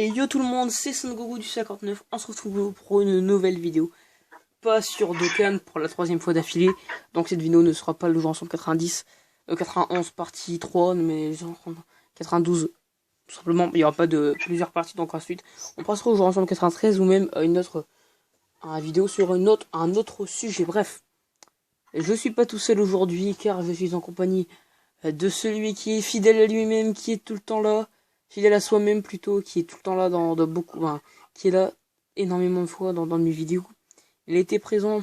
Et yo tout le monde, c'est Son Goku du 59, on se retrouve pour une nouvelle vidéo. Pas sur Dokkan pour la troisième fois d'affilée, donc cette vidéo ne sera pas le jour 190, 91 partie 3, mais genre 92, tout simplement, il n'y aura pas de plusieurs parties, donc ensuite on passera au jour 193 ou même à une autre vidéo sur un autre sujet, bref. Je suis pas tout seul aujourd'hui car je suis en compagnie de celui qui est fidèle à lui-même, qui est tout le temps là, fidèle à soi-même plutôt, qui est tout le temps là dans beaucoup, enfin, qui est là énormément de fois dans mes vidéos. Il a été présent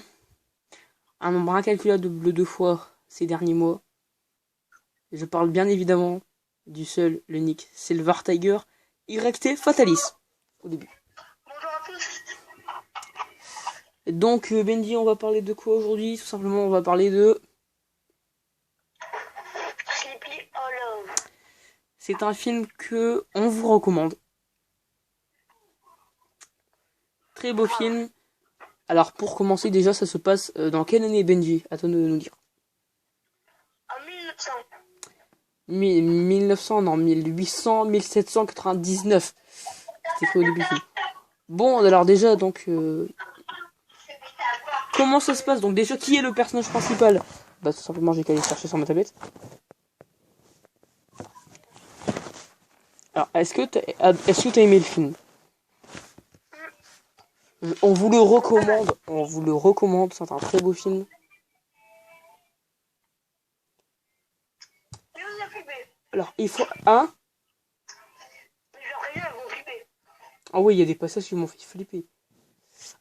un nombre incalculable de fois ces derniers mois. Je parle bien évidemment du seul, l'unique Silver Tiger, YT Fatalis, au début. Bonjour à tous. Donc Bendy, on va parler de quoi aujourd'hui? Tout simplement, on va parler de... Sleepy Hollow. C'est un film que on vous recommande. Très beau film. Alors pour commencer déjà, ça se passe dans quelle année, Benji? À toi de nous dire. En 1900. 1900, non, 1800, 1799. C'était fait au début du film. Bon, alors déjà, donc... comment ça se passe? Donc déjà, qui est le personnage principal? Bah tout simplement, j'ai qu'à aller chercher sur ma tablette. Alors, est-ce que t'as aimé le film? On vous le recommande, c'est un très beau film. Mais vous avez flippé. Alors, il faut... Hein? Mais j'ai rien, vous flippez. Ah oui, il y a des passages qui m'ont fait flipper.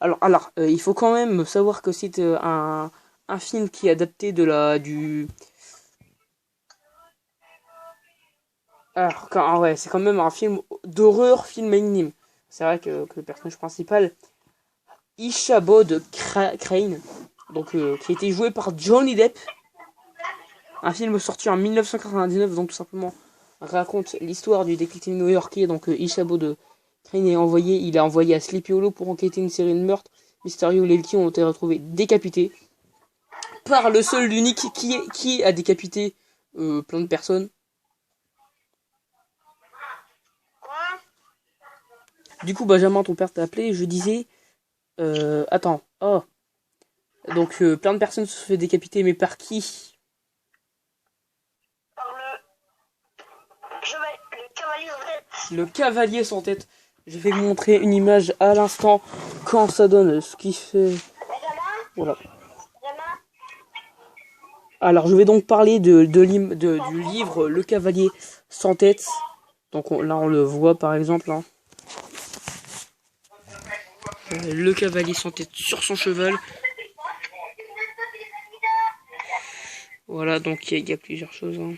Alors, il faut quand même savoir que c'est un film qui est adapté du... Alors, ouais, c'est quand même un film d'horreur, film anime. C'est vrai que le personnage principal, Ichabod Crane, donc qui a été joué par Johnny Depp. Un film sorti en 1999, donc tout simplement raconte l'histoire du détective new-yorkais, donc Ichabod Crane il a envoyé à Sleepy Hollow pour enquêter une série de meurtres mystérieux où les victimes ont été retrouvés décapités par le seul l'unique qui a décapité plein de personnes. Quoi? Du coup, Benjamin, ton père t'a appelé, je disais... attends, oh. Donc, plein de personnes se sont fait décapiter, mais par qui? Par le cavalier en tête. Le cavalier sans tête. Je vais vous montrer une image à l'instant quand ça donne ce qui fait... Voilà. Benjamin. Alors, je vais donc parler du livre Le Cavalier sans tête. Donc là, on le voit par exemple. Hein. Le cavalier sans tête sur son cheval. Voilà, donc il y a plusieurs choses. Hein.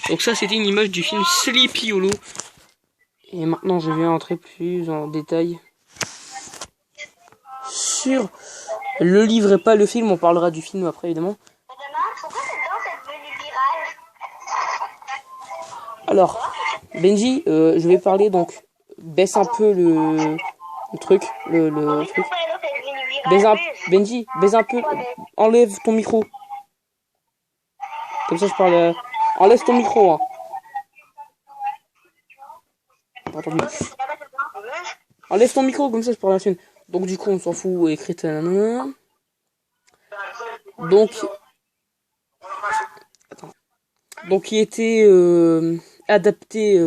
Donc ça, c'était une image du film Sleepy Hollow. Et maintenant, je vais entrer plus en détail sur le livre et pas le film. On parlera du film après, évidemment. Benjamin, pourquoi cette danse est devenue virale? Alors, Benji, je vais parler donc. Baisse un peu le truc. Le truc. Pourquoi la danse est devenue virale? Benji, baisse un peu. Enlève ton micro. Comme ça, je parle. Enlève ton micro. Hein. Attends, enlève ton micro, comme ça, je parle à la chaîne. Donc, du coup, on s'en fout. Écrit. Donc. Attends. Donc, il était adapté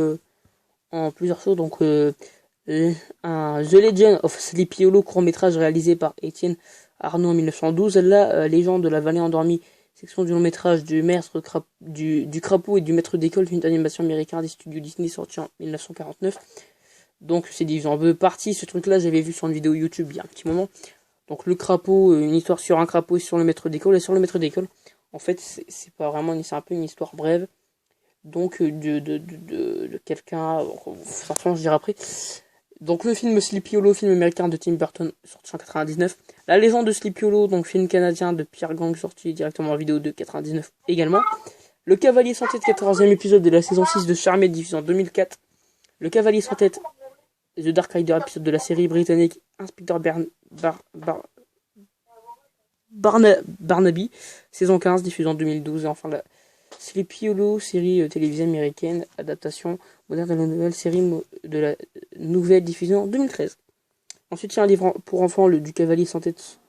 en plusieurs choses. Donc, un The Legend of Sleepy Hollow, court-métrage réalisé par Étienne Arnaud en 1912. La légende de la vallée endormie, section du long-métrage du maître du crapaud et du maître d'école, film d'animation américain des studios Disney sorti en 1949. Donc c'est divisé en deux parties. Ce truc-là, j'avais vu sur une vidéo YouTube il y a un petit moment. Donc le crapaud, une histoire sur un crapaud et sur le maître d'école. Et sur le maître d'école, en fait, c'est pas vraiment, c'est un peu une histoire brève. Donc de quelqu'un, forcément je dirai après. Donc le film Sleepy Hollow, film américain de Tim Burton, sorti en 99. La légende de Sleepy Hollow, donc film canadien de Pierre Gang, sorti directement en vidéo de 99 également. Le Cavalier sans tête, 14e épisode de la saison 6 de Charmed, diffusé en 2004. Le Cavalier sans tête, The Dark Rider, épisode de la série britannique Inspector Barnaby, saison 15, diffusée en 2012. Et enfin Sleepy Hollow, série télévisée américaine, adaptation moderne de la nouvelle série de la nouvelle diffusée en 2013. Ensuite, il y a un livre pour enfants, du Cavalier sans tête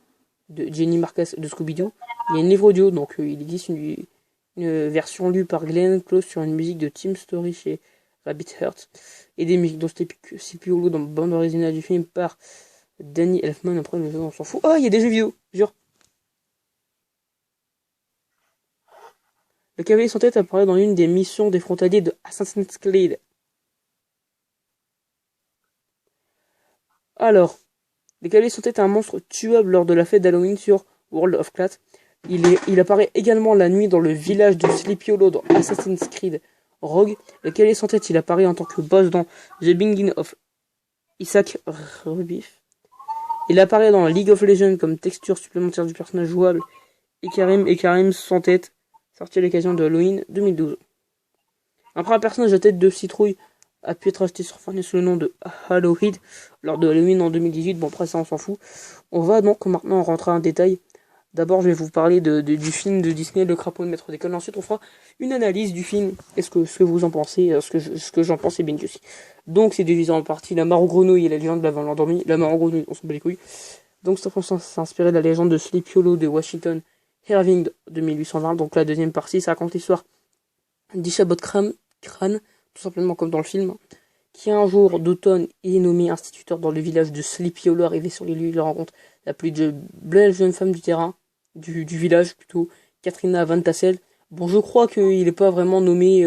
de Jenny Marcus de Scooby-Doo. Il y a une livre audio, donc il existe une version lue par Glenn Close sur une musique de Tim Story chez Rabbit Heart, et des musiques dans Sleepy Hollow dans la bande originale du film par Danny Elfman. Après, le jeu, on s'en fout. Ah, il y a des jeux vidéo, jure. Le Cavalier sans tête apparaît dans une des missions des frontaliers de Assassin's Creed. Alors, le Cavalier sans tête est un monstre tuable lors de la fête d'Halloween sur World of Clans. Il apparaît également la nuit dans le village de Sleepy Hollow dans Assassin's Creed Rogue. Le Cavalier sans tête, il apparaît en tant que boss dans The Beginning of Isaac Rebirth. Il apparaît dans League of Legends comme texture supplémentaire du personnage jouable et Karim sans tête, sorti à l'occasion de Halloween 2012. Après, un personnage à tête de citrouille a pu être acheté sur Fortnite sous le nom de Halloween lors de Halloween en 2018. Bon, après ça, on s'en fout. On va donc maintenant rentrer en détail. D'abord, je vais vous parler du film de Disney, Le Crapaud de Maître d'école. Ensuite, on fera une analyse du film. Ce que vous en pensez, ce que j'en pense, et bien aussi. Donc, c'est divisé en partie la mare aux grenouilles et la légende de la Vallée endormie. La mare aux grenouilles, on s'en bat les couilles. Donc, ça s'est inspiré de la légende de Sleepy Hollow de Washington Irving de 1820. Donc, la deuxième partie, ça raconte l'histoire d'Ichabod Crane, tout simplement comme dans le film, qui un jour d'automne est nommé instituteur dans le village de Sleepy Hollow. Arrivé sur les lieux, il rencontre la plus belle jeune femme du terrain, du village plutôt, Katrina Van Tassel. Bon, je crois qu'il n'est pas vraiment nommé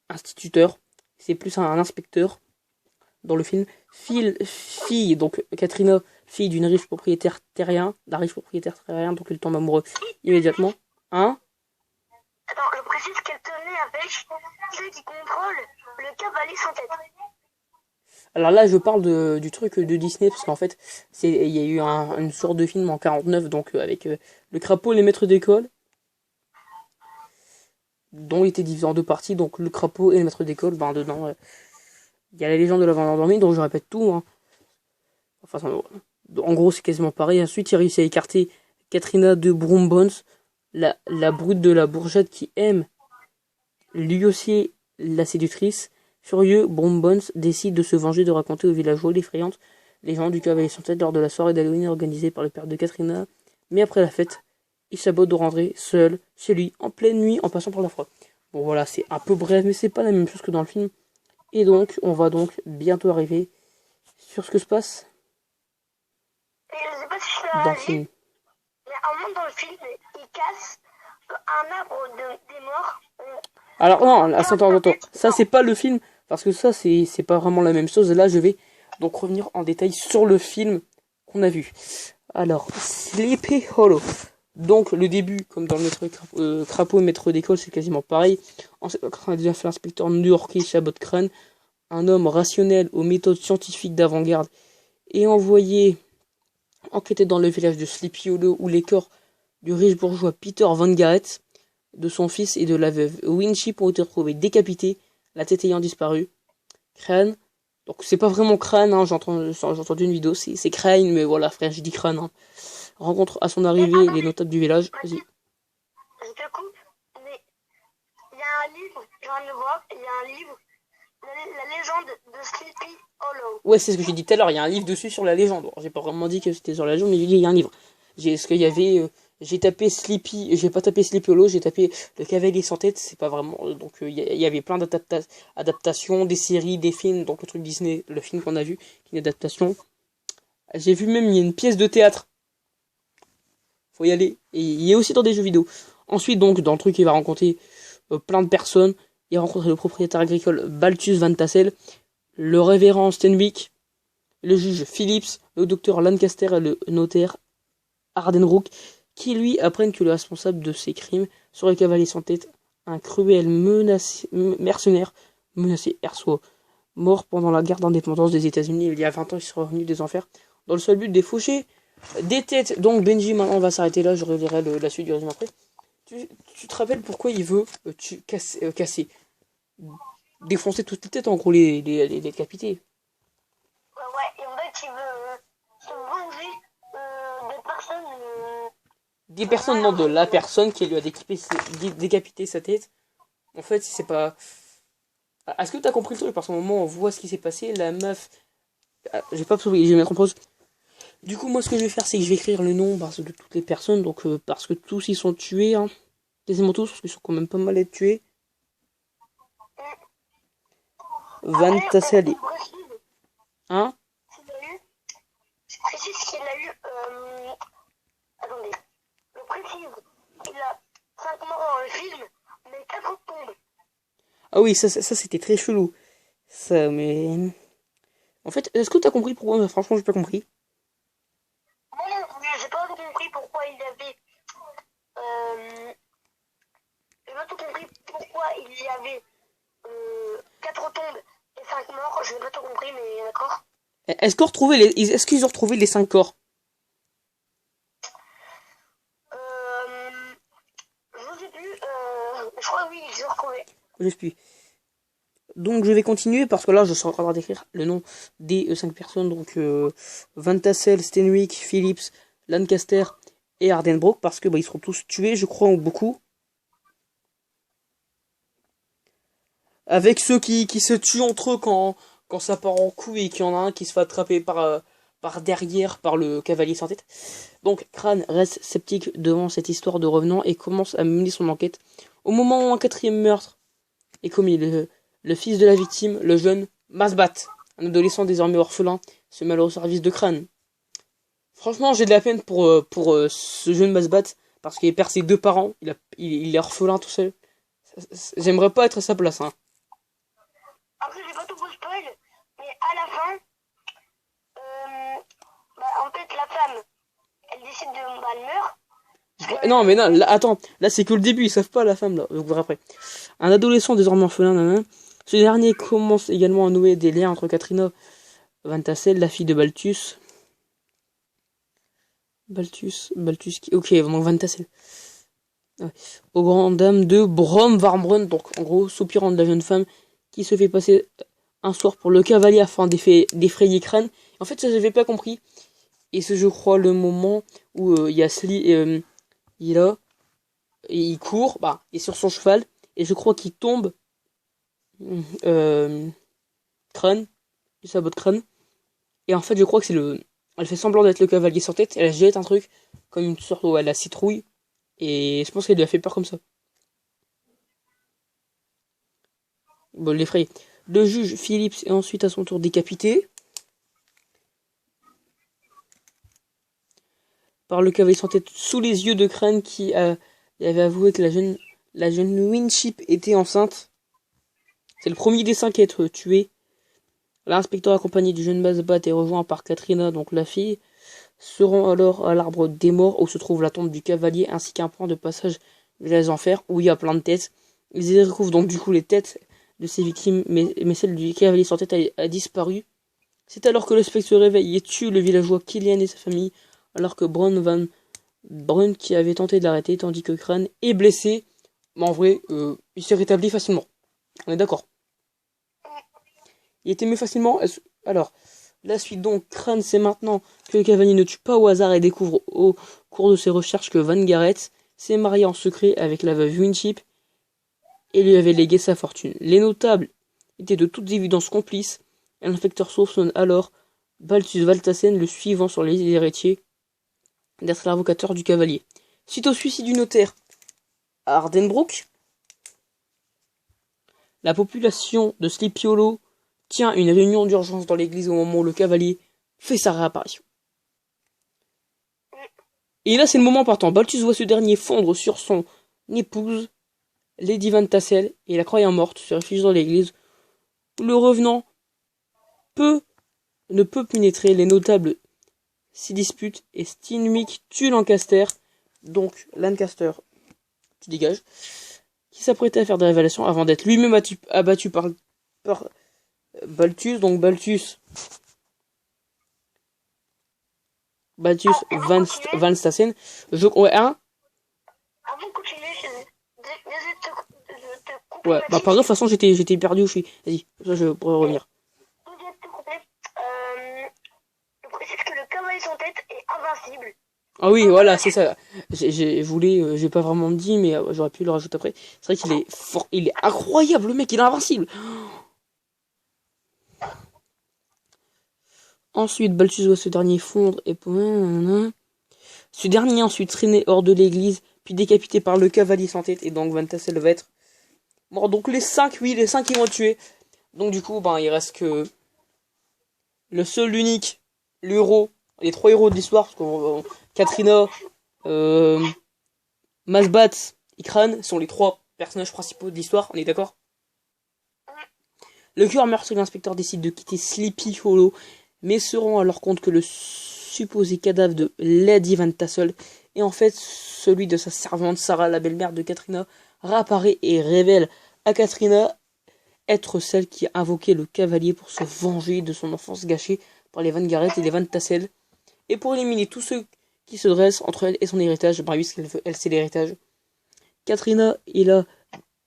instituteur, c'est plus un inspecteur dans le film. Fille, donc Katrina, fille d'une riche propriétaire terrien, d'un riche propriétaire terrien, donc il tombe amoureux immédiatement. Hein? Attends, je précise qu'elle tenait avec ceux qui contrôlent le Cavalier sans tête. Alors là, je parle du truc de Disney, parce qu'en fait, il y a eu une sorte de film en 49, donc avec le crapaud et les maîtres d'école, dont il était divisé en deux parties. Donc le crapaud et les maîtres d'école, ben dedans, il y a la légende de la Vallée endormie, donc je répète tout. Hein. Enfin, en gros, c'est quasiment pareil. Ensuite, il réussit à écarter Katrina de Broombones, la brute de la bourgette qui aime lui aussi la séductrice. Furieux, Broombones décide de se venger, de raconter aux villageois l'effrayante légende du Cavalier sans tête lors de la soirée d'Halloween organisée par le père de Katrina. Mais après la fête, il sabote de rentrer seul chez lui en pleine nuit en passant par la froid. Bon voilà, c'est un peu bref, mais c'est pas la même chose que dans le film. Et donc, on va donc bientôt arriver sur ce que se passe Et je sais pas si je dans le l'ai film. dit, mais à un moment dans le film, il casse un arbre des morts. Alors non, attends. Ça c'est pas le film, parce que ça c'est pas vraiment la même chose. Là je vais donc revenir en détail sur le film qu'on a vu. Alors, Sleepy Hollow. Donc le début, comme dans le crapaud et maître d'école, c'est quasiment pareil. Ensuite, on a déjà fait l'inspecteur new-yorkais Chabot Crane, un homme rationnel aux méthodes scientifiques d'avant-garde, et envoyé enquêter dans le village de Sleepy Hollow où les corps du riche bourgeois Peter Van Garrett, de son fils et de la veuve Winship ont été retrouvés décapités, la tête ayant disparu. Crane, donc c'est pas vraiment Crane, hein, j'ai entendu une vidéo, c'est Crane, mais voilà frère, j'ai dit Crane. Hein. Rencontre à son arrivée les notables du village. Vas-y. Je te coupe, mais il y a un livre, je viens de le voir, il y a un livre, la légende de Sleepy Hollow. Ouais, c'est ce que j'ai dit tout à l'heure, il y a un livre dessus sur la légende. Bon, j'ai pas vraiment dit que c'était sur la légende, mais j'ai dit il y a un livre. Est-ce qu'il y avait... j'ai tapé Sleepy, j'ai pas tapé Sleepy Hollow, j'ai tapé Le Cavalier sans tête, c'est pas vraiment... Donc il y avait plein d'adaptations, des séries, des films, donc le truc Disney, le film qu'on a vu, qui est une adaptation. J'ai vu même, il y a une pièce de théâtre. Faut y aller. Et il y a aussi dans des jeux vidéo. Ensuite, donc, dans le truc, il va rencontrer plein de personnes. Il va rencontrer le propriétaire agricole Balthus Van Tassel, le révérend Stenwick, le juge Phillips, le docteur Lancaster et le notaire Ardenbrook, qui lui apprennent que le responsable de ces crimes serait le Cavalier sans tête, un cruel mercenaire menacé Ersois, mort pendant la guerre d'indépendance des États-Unis il y a 20 ans. Il serait revenu des enfers dans le seul but de faucher des têtes. Donc Benji, maintenant on va s'arrêter là, je reverrai la suite du résumé après. Tu te rappelles pourquoi il veut casser, défoncer toutes les têtes, en gros les décapiter. Ouais, et en fait il veut se venger des personnes des personnes, non, de la personne qui lui a décapité sa tête. En fait, c'est pas... Est-ce que t'as compris le truc? Parce qu'au moment où on voit ce qui s'est passé, la meuf... J'ai pas compris, je vais mettre en pause. Du coup, moi, ce que je vais faire, c'est que je vais écrire le nom de toutes les personnes, donc parce que tous ils sont tués, hein. Quasiment tous, parce qu'ils sont quand même pas mal à être tués. Van Après, Tassel, on précise hein? qu'il a eu, je précise qu'il a eu, attendez, je précise qu'il a 5 morts dans le film, mais 4 tombes. Ah oui, ça c'était très chelou. Ça, mais... En fait, est-ce que t'as compris pourquoi? Franchement, j'ai pas compris. Moi non plus, j'ai pas compris pourquoi il y avait, j'ai pas tout compris pourquoi il y avait 4 tombes et 5 morts, je n'ai pas tout compris, mais d'accord. Est-ce qu'ils ont retrouvé les 5 corps? Euh, je sais plus, je crois oui, j'ai retrouvé. Je sais plus. Donc je vais continuer parce que là je suis en train d'écrire le nom des 5 personnes. Donc Van Tassel, Stenwick, Phillips, Lancaster et Ardenbroek, parce que ils seront tous tués, je crois, ou beaucoup. Avec ceux qui se tuent entre eux quand ça part en couille et qu'il y en a un qui se fait attraper par derrière par le cavalier sans tête. Donc Crane reste sceptique devant cette histoire de revenant et commence à mener son enquête. Au moment où un quatrième meurtre est commis, le fils de la victime, le jeune Masbat, un adolescent désormais orphelin, se met au service de Crane. Franchement, j'ai de la peine pour ce jeune Masbat, parce qu'il perd ses 2 parents, il est orphelin tout seul. J'aimerais pas être à sa place, hein. Après, j'ai pas tout vous spoil, mais à la fin, en fait, la femme, elle décide de. Bah, elle meurt. Non, mais non, là, attends, là c'est que le début, ils savent pas la femme, là. Donc, après. Un adolescent désormais orphelin, nanana. Ce dernier commence également à nouer des liens entre Katrina Van Tassel, la fille de Balthus. Ok, donc Van Tassel. Ouais. Aux grandes dames de Brom Varmbrun, donc en gros, soupirant de la jeune femme qui se fait passer un soir pour le cavalier afin d'effrayer Crane. En fait, ça, j'avais pas compris. Et c'est, je crois, le moment où il y a Sly, il est là, et il court, il est sur son cheval, et je crois qu'il tombe, euh, Crane, il sabote Crane, et en fait, je crois que elle fait semblant d'être le cavalier sans tête, elle jette un truc, comme une sorte où elle la citrouille, et je pense qu'elle lui a fait peur comme ça. Bon, l'effrayer. Le juge Phillips est ensuite à son tour décapité par le cavalier sans tête sous les yeux de Crane qui avait avoué que la jeune Winship était enceinte. C'est le premier des 5 à être tué. L'inspecteur accompagné du jeune Masbat est rejoint par Katrina, donc la fille, se rend alors à l'arbre des morts où se trouve la tombe du cavalier ainsi qu'un point de passage vers les enfers où il y a plein de têtes. Ils y recouvrent donc du coup les têtes de ses victimes, mais celle du cavalier sans tête a disparu. C'est alors que le spectre se réveille et tue le villageois Killian et sa famille, alors que Brown Van Brun qui avait tenté de l'arrêter, tandis que Crane est blessé. Mais en vrai, il s'est rétabli facilement. On est d'accord. Il était mieux facilement. Alors, la suite donc, Crane sait maintenant que le cavalier ne tue pas au hasard et découvre au cours de ses recherches que Van Garrett s'est marié en secret avec la veuve Winship et lui avait légué sa fortune. Les notables étaient de toute évidence complices, et l'inspecteur soupçonne alors Balthus Valtassen, le suivant sur les héritiers, d'être l'avocateur du cavalier. Suite au suicide du notaire à Ardenbroek, la population de Sleepy Hollow tient une réunion d'urgence dans l'église au moment où le cavalier fait sa réapparition. Et là, c'est le moment partant. Balthus voit ce dernier fondre sur son épouse, Lady Van Tassel, et la croyant morte, se réfugie dans l'église, où le revenant ne peut pénétrer. Les notables s'y disputent, et Stenwick tue Lancaster, donc Lancaster, tu dégages, qui s'apprêtait à faire des révélations avant d'être lui-même abattu par Balthus, donc Balthus Van Stassen. Ouais, hein? Avant de continuer, désolé de te couper. Ouais, par exemple, de toute façon, j'étais perdu où je suis. Vas-y, ça je pourrais revenir. Je précise que le cavalier sans tête est invincible. Ah oui, voilà, c'est ça. J'ai voulu, j'ai pas vraiment dit, mais j'aurais pu le rajouter après. C'est vrai qu'il est fort, il est incroyable, le mec, il est invincible. Ensuite, Balthus voit ce dernier fondre et ce dernier ensuite traîné hors de l'église, puis décapité par le cavalier sans tête, et donc Van Tassel va être mort. Donc les 5, oui, les 5 ils vont tuer. Donc du coup, ben il reste que le seul, l'unique, l'héros, les 3 héros de l'histoire, parce que Katrina, euh, Masbat et Kran sont les 3 personnages principaux de l'histoire, on est d'accord? Le cœur meurtrier de l'inspecteur décide de quitter Sleepy Hollow, mais se rend alors compte que le supposé cadavre de Lady Van Tassel est en fait celui de sa servante Sarah, la belle-mère de Katrina, réapparaît et révèle à Katrina être celle qui a invoqué le cavalier pour se venger de son enfance gâchée par les Van Garrett et les Van Tassel, et pour éliminer tous ceux qui se dressent entre elle et son héritage, bah oui, ce qu'elle veut, elle, c'est l'héritage. Katrina est la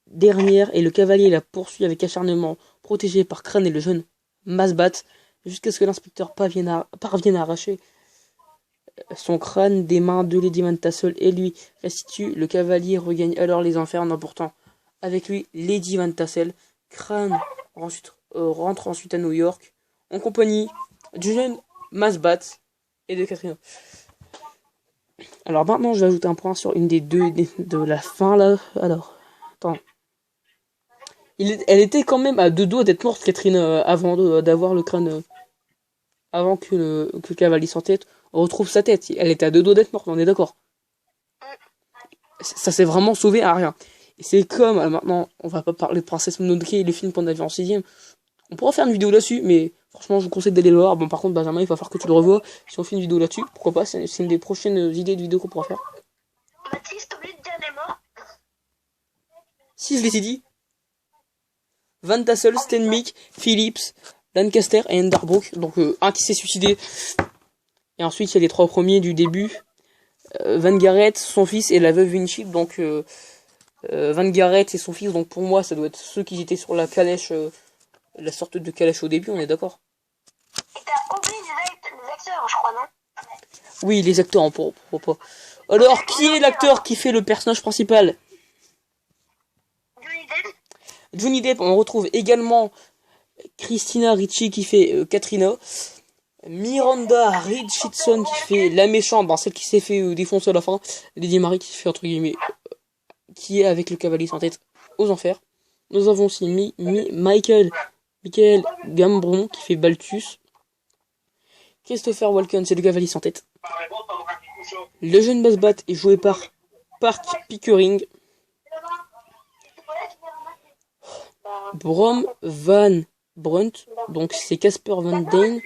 dernière et le cavalier la poursuit avec acharnement, protégé par Crane et le jeune Masbat, jusqu'à ce que l'inspecteur parvienne à arracher son crâne des mains de Lady Van Tassel et lui restitue. Le cavalier regagne alors les enfers en emportant avec lui Lady Van Tassel. Crane rentre ensuite à New York en compagnie du jeune Masbat et de Katrina. Alors maintenant, je vais ajouter un point sur une des deux de la fin là. Alors, attends. Elle était quand même à 2 doigts d'être morte, Catherine, avant d'avoir le crâne, avant que le cavalier sans tête retrouve sa tête. Elle était à 2 doigts d'être morte, on est d'accord. Ça s'est vraiment sauvé à rien. Et c'est comme, maintenant, on va pas parler de Princesse Mononoke et les films qu'on a vu en 6ème. On pourra faire une vidéo là-dessus, mais franchement, je vous conseille d'aller le voir. Bon, par contre, Benjamin, il va falloir que tu le revoies. Si on fait une vidéo là-dessus, pourquoi pas, c'est une des prochaines idées de vidéos qu'on pourra faire. Mathis, t'as oublié de dire les morts? Si je les ai dit, Van Tassel, Stenmick, Phillips, Lancaster et Enderbrook. Donc un qui s'est suicidé. Et ensuite il y a les 3 premiers du début. Van Garrett, son fils et la veuve Winship. Donc Van Garrett et son fils. Donc pour moi ça doit être ceux qui étaient sur la calèche. La sorte de calèche au début, on est d'accord. Et t'as oublié les acteurs, je crois, non? Oui, les acteurs, pour pas. Alors, qui est l'acteur qui fait le personnage principal? Johnny Depp. Johnny Depp, on retrouve également Christina Ricci qui fait Katrina, Miranda Richardson qui fait la méchante, ben, celle qui s'est fait défoncer à la fin, Lady Mary qui fait entre guillemets, qui est avec le cavalier sans tête aux enfers. Nous avons aussi Michael Gambron qui fait Balthus, Christopher Walken c'est le cavalier sans tête. Le jeune Masbat est joué par Park Pickering. Brom Van Brunt, donc c'est Casper Van Dien.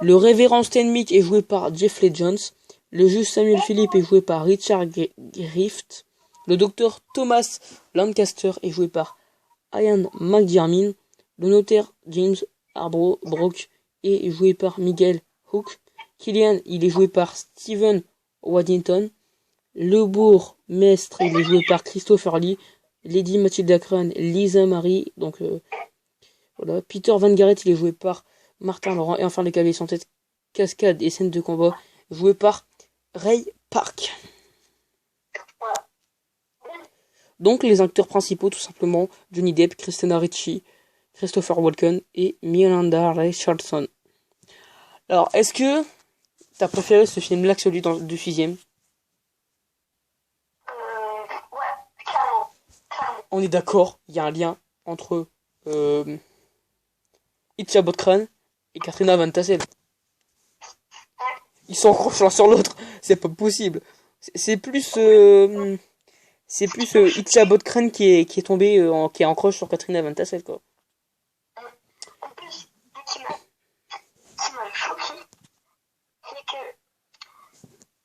Le révérend Stenmick est joué par Jeff Lee Jones. Le juge Samuel Phillips est joué par Richard Griffith. Le docteur Thomas Lancaster est joué par Ian McDiarmid. Le notaire James Arbrook est joué par Miguel Hook. Killian, il est joué par Stephen Waddington. Le bourgmestre, il est joué par Christopher Lee. Lady Mathilda Crane, Lisa Marie, donc voilà. Peter Van Garrett, il est joué par Martin Laurent. Et enfin, les cavaliers sans tête, cascade et scènes de combat, joué par Ray Park. Donc les acteurs principaux, tout simplement, Johnny Depp, Christina Ricci, Christopher Walken et Miranda Richardson. Alors, est-ce que t'as préféré ce film-là que celui du 6ème? Ouais, clairement. On est d'accord, il y a un lien entre Ichabod Crane et Katrina Van Tassel. Ils s'encrochent l'un sur l'autre, c'est pas possible. C'est plus Ichabod Crane qui est tombé qui est en croche sur Katrina Van Tassel quoi. En plus, ce qui m'a choqué, c'est que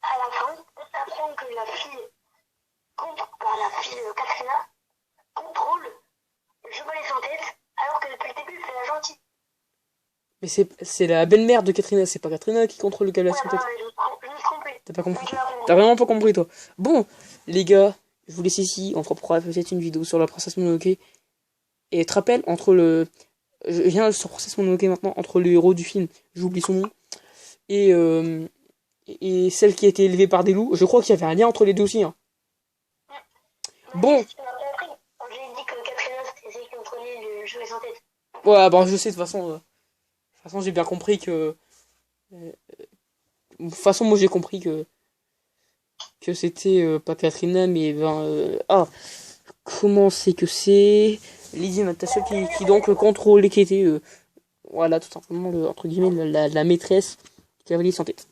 à la fin, on apprend que la fille Katrina contrôle le chevalier sans tête, alors que depuis le début, c'est la gentille. Mais c'est la belle-mère de Katrina, c'est pas Katrina qui contrôle le cavalier sans tête. Je me suis trompé. T'as pas compris. T'as vraiment pas compris toi. Bon, les gars, je vous laisse ici, on fera peut-être une vidéo sur la princesse Mononoke. Et tu te rappelles, je viens sur Princesse Mononoke maintenant, entre le héros du film, j'oublie son nom, et et celle qui a été élevée par des loups. Je crois qu'il y avait un lien entre les deux aussi. Hein. Bon. J'ai dit que Katrina, c'était celle qui comprenait le jeu sans tête. Ouais, bon, je sais, de toute façon, j'ai bien compris que... de toute façon, moi, j'ai compris que c'était pas Katrina, mais comment c'est que c'est Lydie Natasha qui donc contrôle, qui était, voilà, tout simplement, entre guillemets, la maîtresse du cavalier sans tête.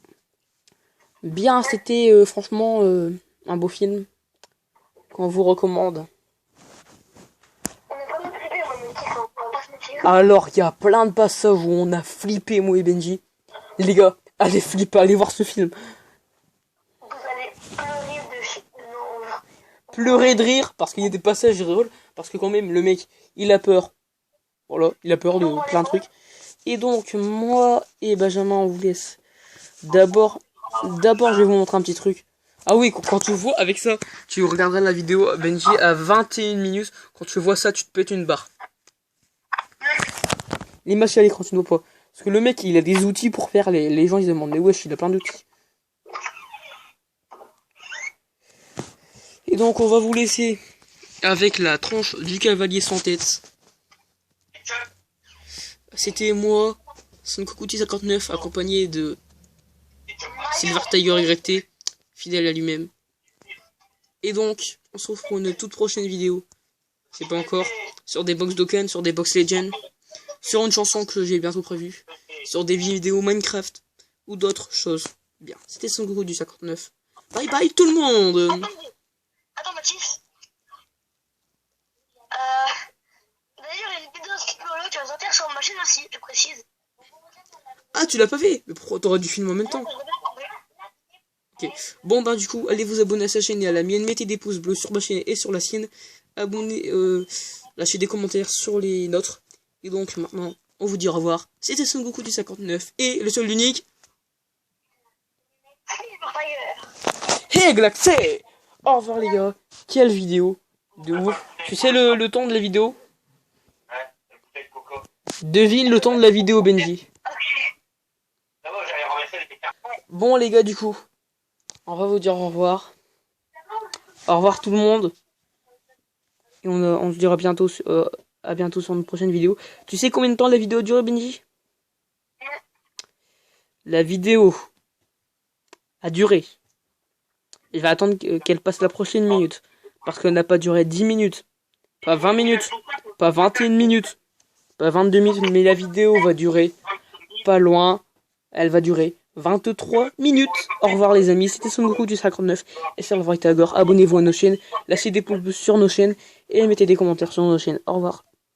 Bien, c'était franchement un beau film qu'on vous recommande. On est pas mal flippé, on va pas se mentir. Alors, il y a plein de passages où on a flippé, moi et Benji. Les gars, allez flipper, allez voir ce film. Vous allez pleurer non. Pleurer de rire, parce qu'il y a des passages drôles, parce que quand même, le mec, il a peur. Voilà, il a peur de plein de trucs. Et donc, moi et Benjamin, on vous laisse. D'abord, je vais vous montrer un petit truc. Ah oui, quand tu vois avec ça, tu regarderas la vidéo Benji à 21 minutes. Quand tu vois ça, tu te pètes une barre. L'image à l'écran, tu ne vois pas. Parce que le mec, il a des outils pour faire les gens, ils se demandent, mais wesh, il a plein d'outils. Et donc, on va vous laisser avec la tranche du cavalier sans tête. C'était moi, Sankokuti 59, accompagné de Silver Tiger YT, fidèle à lui-même. Et donc, on se retrouve pour une toute prochaine vidéo. C'est pas encore. Sur des box Dokkan, sur des box Legend. Sur une chanson que j'ai bientôt prévue. Sur des vidéos Minecraft. Ou d'autres choses. Bien, c'était Sangoku du 59. Bye bye tout le monde. Attends Mathis. D'ailleurs, il y a une vidéo de qui va sortir sur ma chaîne aussi, je précise. Ah, tu l'as pas fait? Mais pourquoi t'aurais dû filmer en même temps? Ok. Bon, bah, du coup, allez vous abonner à sa chaîne et à la mienne. Mettez des pouces bleus sur ma chaîne et sur la sienne. Abonnez, lâchez des commentaires sur les nôtres. Et donc, maintenant, on vous dit au revoir. C'était Son Goku du 59. Et le seul unique. Hey, Glaxé! Au revoir, les gars. Quelle vidéo de ouf. Tu sais le temps de la vidéo? Devine le temps de la vidéo, Benji. Bon, les gars, du coup, on va vous dire au revoir. Au revoir tout le monde. Et on se dira bientôt, à bientôt sur une prochaine vidéo. Tu sais combien de temps la vidéo dure, Benji? La vidéo a duré. Je vais attendre qu'elle passe la prochaine minute. Parce qu'elle n'a pas duré 10 minutes. Pas 20 minutes. Pas 21 minutes. Pas 22 minutes. Mais la vidéo va durer pas loin. Elle va durer 23 minutes. Au revoir les amis, c'était Son Goku du 59 et Silver Tiger. Abonnez-vous à nos chaînes, lâchez des pouces bleus sur nos chaînes et mettez des commentaires sur nos chaînes. Au revoir.